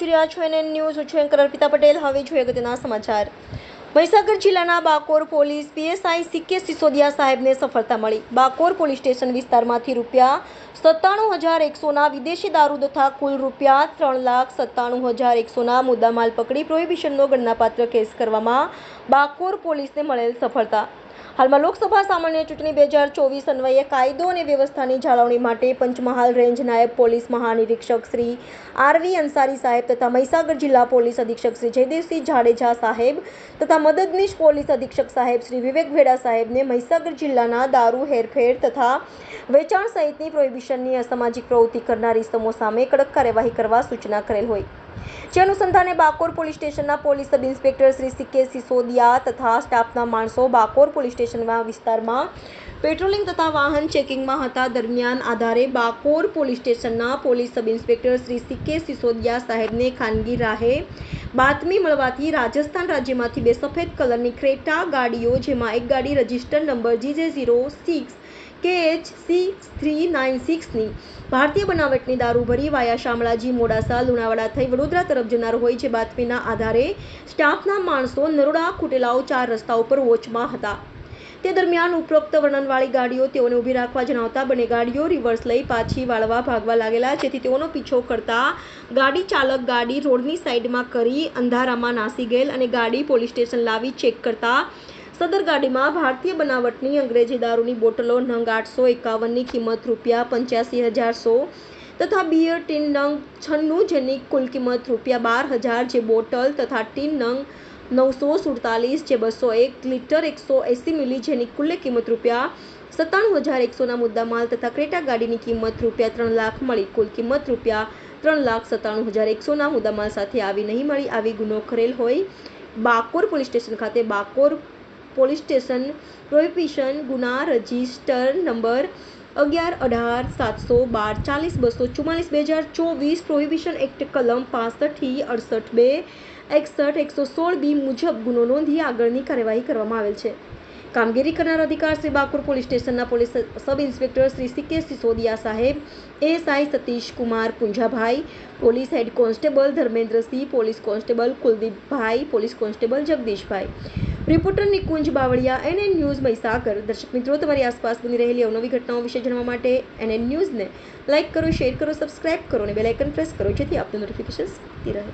આપ જોઈ રહ્યા છો એનએન ન્યૂઝ. હું છું એન્કર અર્પિતા પટેલ. હવે જોઈએ અગત્યના સમાચાર. મહીસાગર જિલ્લાના Bakor police PSI CK Sisodia સાહેબને સફળતા મળી. બાકોર પોલીસ સ્ટેશન વિસ્તારમાંથી ₹97,100ના વિદેશી દારૂ તથા કુલ ₹3,97,100ના મુદ્દામાલ પકડી પ્રોહિબિશનનો ગણનાપાત્ર કેસ કરવામાં બાકોર પોલીસને મળેલ સફળતા. હાલમાં લોકસભા સામાન્ય ચૂંટણી 2024 અન્વયે કાયદો અને વ્યવસ્થાની જાળવણી માટે પંચમહાલ રેન્જ નાયબ પોલીસ મહાનિરીક્ષક શ્રી આરવી અંસારી સાહેબ તથા મહીસાગર જિલ્લા પોલીસ અધિક્ષક શ્રી જયદેવસિંહ જાડેજા સાહેબ તથા મદદનીશ પોલીસ અધિક્ષક સાહેબ શ્રી વિવેક ભેડા સાહેબને મહીસાગર જિલ્લાના દારૂ હેરફેર તથા વેચાણ સહિતની પ્રોહિબિશનની અસામાજિક પ્રવૃત્તિ કરનાર ઇસમો સામે કડક કાર્યવાહી કરવા સૂચના કરેલ હોય, જે અનુસંધાને બાકોર પોલીસ સ્ટેશનના police sub inspector Shri CK Sisodia તથા સ્ટાફના માણસો બાકોર પોલીસ સ્ટેશનના વિસ્તારમાં પેટ્રોલિંગ તથા વાહન ચેકિંગમાં હતા. દરમિયાન આધારે બાકોર પોલીસ સ્ટેશનના police sub inspector Shri CK Sisodia સાહેબને ખાનગી રાહે બાતમી મળવાથી રાજસ્થાન રાજ્યમાંથી 2 સફેદ કલરની ક્રેટા ગાડીઓ, જેમાં એક ગાડી રજિસ્ટર નંબર GJ06 KH6396ની ભારતીય બનાવટની દારૂ ભરી વાયા શામળાજી, મોડાસા, લુણાવાડા થઈ વડોદરા તરફ જનાર હોય, જે બાતમીના આધારે સ્ટાફના માણસો નરોડા ખૂટેલાઓ 4 રસ્તા ઉપર વોચમાં હતા. તે દરમિયાન ઉપરોક્ત વર્ણનવાળી ગાડીઓ તેઓને ઊભી રાખવા જણાવતા બંને ગાડીઓ રિવર્સ લઈ પાછી વાળવા ભાગવા લાગેલા, જેથી તેઓનો પીછો કરતા ગાડી ચાલક ગાડી રોડની સાઈડમાં કરી અંધારામાં નાસી ગયેલ અને ગાડી પોલીસ સ્ટેશન લાવી ચેક કરતા સદર ગાડીમાં ભારતીય બનાવટની અંગ્રેજી દારૂની બોટલો નંગ 851ની કિંમત ₹85,100 તથા બિયર ટીન નંગ 96 જેની કુલ કિંમત ₹12,000, જે બોટલ તથા ટીન નંગ 947 જે 201 લીટર 180 મિલી જેની કુલ કિંમત ₹97,100ના મુદ્દામાલ તથા ક્રેટા ગાડીની કિંમત ₹3 લાખ મળી. કુલ કિંમત ₹3,97,100ના મુદ્દામાલ સાથે આવી નહીં મળી. આવી ગુનો કરેલ હોય બાકોર પોલીસ સ્ટેશન ખાતે બાકોર પોલીસ સ્ટેશન પ્રોહિબિશન ગુના રજિસ્ટર નંબર 11/18/712 40/244 પ્રોહિબિશન એક્ટ કલમ 65 68 61 116 મુજબ ગુનો નોંધી આગળની કાર્યવાહી કરવામાં આવેલ છે. કામગીરી કરનાર અધિકાર શ્રી બાકોર પોલીસ સ્ટેશનના police sub inspector Shri CK Sisodiya સાહેબ, ASI Satish Kumar Punjabhai, police head constable Dharmendrasinh, police constable Kuldeepbhai, police constable Jagdishbhai. Reporter Nikunj Bavaliya, NN news Mahisagar. દર્શક મિત્રો, તમારી આસપાસ બની રહેલી અવનવી ઘટનાઓ વિશે જાણવા માટે એનએન ન્યૂઝને લાઇક કરો, શેર કરો, સબસ્ક્રાઇબ કરો અને બેલ આઇકન પ્રેસ કરો, જેથી આપને નોટિફિકેશન્સ મળતી રહે.